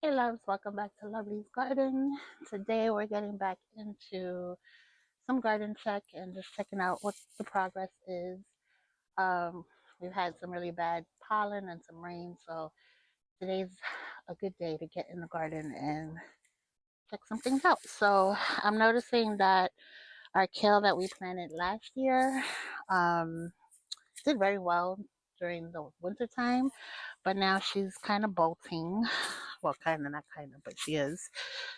Hey loves, welcome back to Lovely's Garden. Today we're getting back into some garden check and just checking out what the progress is. Um, we've had some really bad pollen and some rain, so today's a good day to get in the garden and check some things out. So I'm noticing that our kale that we planted last year did very well during the winter time, but now she's kind of bolting. Well, kind of, not kind of, but she is.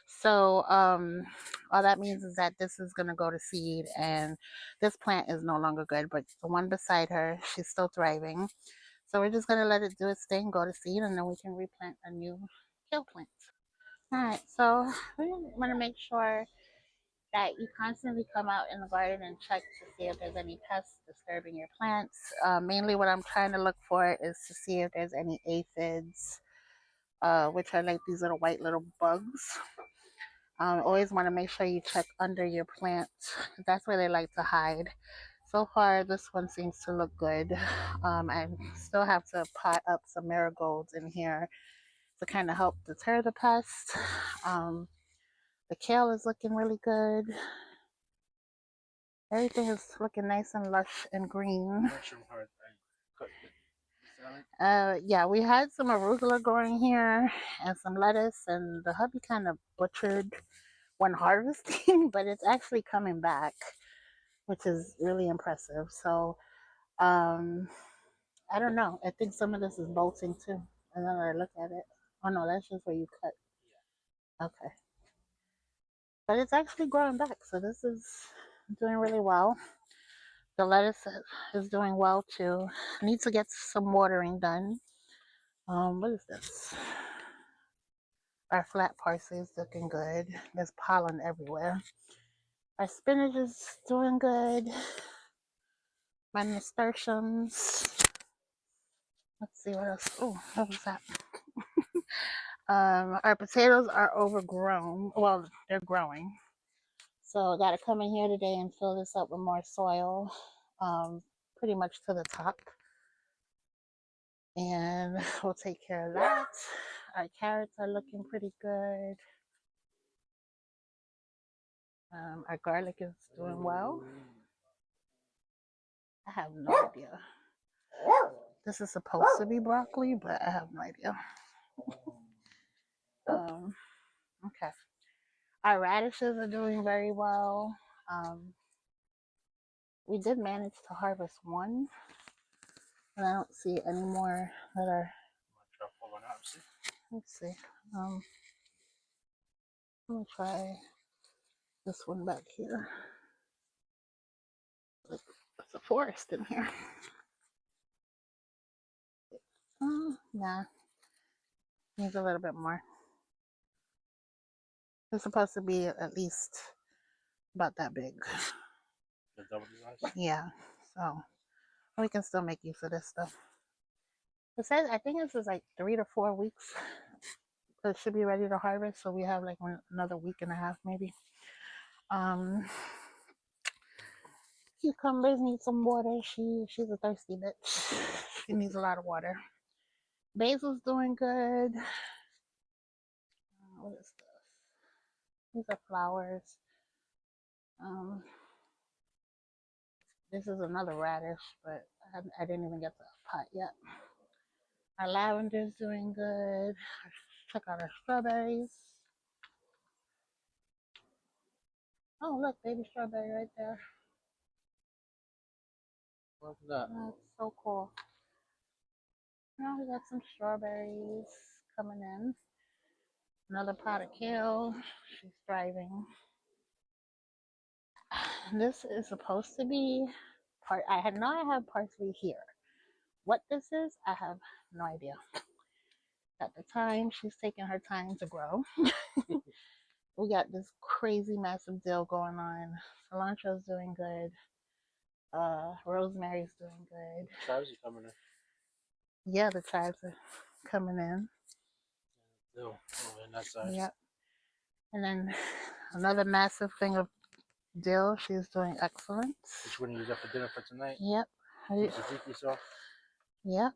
So all that means is that this is gonna go to seed, and this plant is no longer good. But the one beside her, she's still thriving. So we're just gonna let it do its thing, go to seed, and then we can replant a new kale plant. All right. So we want to make sure that you constantly come out in the garden and check to see if there's any pests disturbing your plants. Mainly, what I'm trying to look for is to see if there's any aphids, which are like these little white little bugs. Always want to make sure you check under your plant. That's where they like to hide. So far, this one seems to look good. I still have to pot up some marigolds in here to kind of help deter the pests. The kale is looking really good. Everything is looking nice and lush and green. Yeah, we had some arugula growing here and some lettuce, and the hubby kind of butchered when harvesting, but it's actually coming back, which is really impressive. So, I don't know. I think some of this is bolting too. And then I look at it. Oh no, that's just where you cut. Okay. But it's actually growing back, so this is doing really well. The lettuce is doing well too. I need to get some watering done. What is this? Our flat parsley is looking good. There's pollen everywhere. Our spinach is doing good. My nasturtiums. Let's see what else. Oh, what was that? Our potatoes are overgrown. Well, they're growing. So I got to come in here today and fill this up with more soil, pretty much to the top. And we'll take care of that. Our carrots are looking pretty good. Our garlic is doing well. I have no idea. This is supposed to be broccoli, but I have no idea. Okay. Our radishes are doing very well. We did manage to harvest one, and I don't see any more that are. Let's see. Let me try this one back here. It's a forest in here. Nah, needs a little bit more. It's supposed to be at least about that big. Yeah, so we can still make use of this stuff. It says, I think this is like 3 to 4 weeks. So it should be ready to harvest. So we have like another week and a half maybe. Cucumbers need some water. She's a thirsty bitch. She needs a lot of water. Basil's doing good. What is this? These are flowers. This is another radish, but I didn't even get the pot yet. Our lavender's doing good. Check out our strawberries. Oh, look, baby strawberry right there. What's that? That's so cool. Now we got some strawberries coming in. Another pot of kale. She's thriving. This is supposed to be part. I have parsley here. What this is, I have no idea. At the time, she's taking her time to grow. We got this crazy massive dill going on. Cilantro's doing good. Rosemary's doing good. Chives are coming in. Yeah, the chives are coming in. Dill over in that side. Yep. And then another massive thing of dill. She's doing excellent. Which one you use up for dinner for tonight? Yep. Tzatziki sauce. Yep.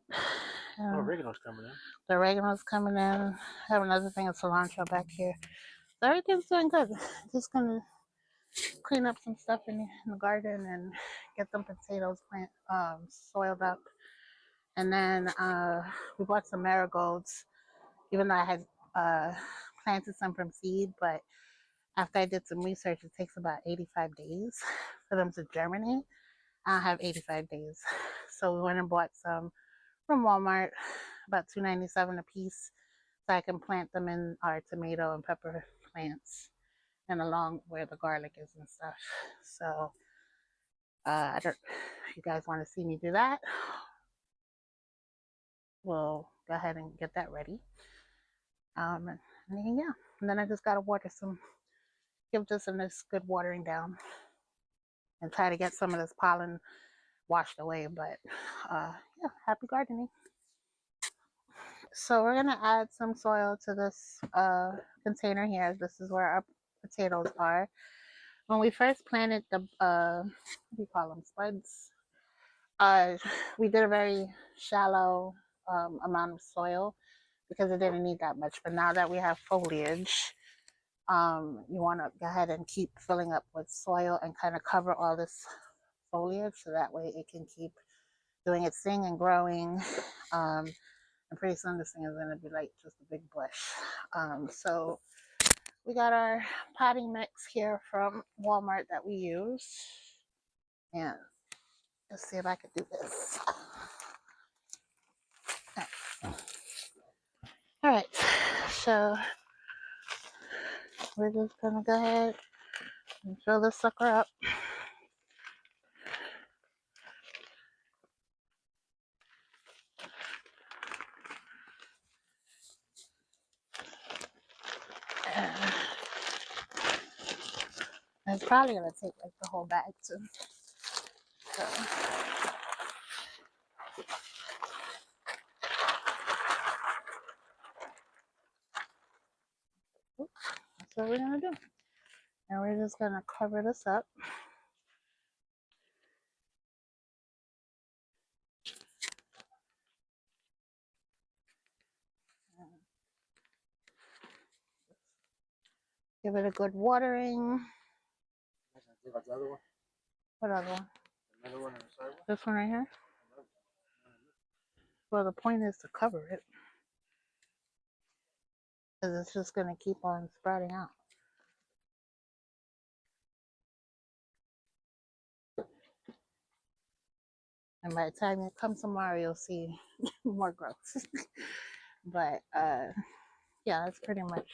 Oh, oregano's coming in. The oregano's coming in. I have another thing of cilantro back here. So everything's doing good. Just gonna clean up some stuff in the garden and get some potatoes soiled up. And then we bought some marigolds, even though I had planted some from seed, but after I did some research, it takes about 85 days for them to germinate. I don't have 85 days. So we went and bought some from Walmart, about $2.97 a piece, so I can plant them in our tomato and pepper plants and along where the garlic is and stuff. So I don't, if you guys want to see me do that, we'll go ahead and get that ready. And then, yeah, and then I just gotta give this a nice good watering down and try to get some of this pollen washed away. But yeah, happy gardening. So we're gonna add some soil to this container here. This is where our potatoes are. When we first planted the what do you call them, spuds? We did a very shallow amount of soil because it didn't need that much. But now that we have foliage, you want to go ahead and keep filling up with soil and kind of cover all this foliage so that way it can keep doing its thing and growing. And pretty soon this thing is going to be like just a big bush. So we got our potting mix here from Walmart that we use. And let's see if I can do this. All right, so we're just gonna go ahead and fill this sucker up. And it's probably gonna take like the whole bag too. So, that's what we're gonna do. And we're just gonna cover this up. Give it a good watering. Like the other one? What other one? Another one on the side? This one right here? Well, the point is to cover it. Because it's just going to keep on sprouting out. And by the time you come tomorrow, you'll see more growth. But yeah, that's pretty much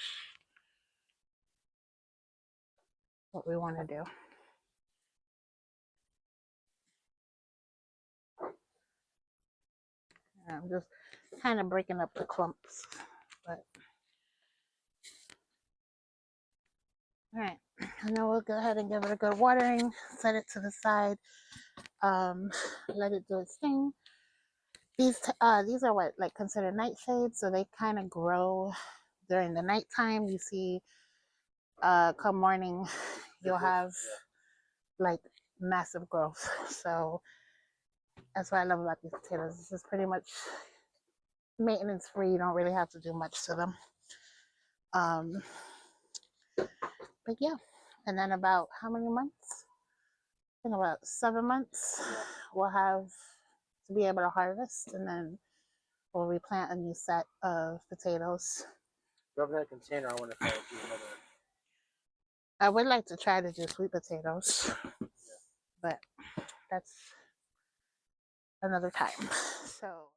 what we want to do. And I'm just kind of breaking up the clumps. But all right, and then we'll go ahead and give it a good watering, set it to the side, let it do its thing. These are what like considered nightshades, so they kind of grow during the nighttime. You see, come morning, you'll have like massive growth. So that's what I love about these potatoes. This is pretty much maintenance free. You don't really have to do much to them. But yeah, and then about how many months? I think about 7 months. We'll have to be able to harvest, and then we'll replant a new set of potatoes. Grab that container. I want to do another. I would like to try to do sweet potatoes, but that's another time. So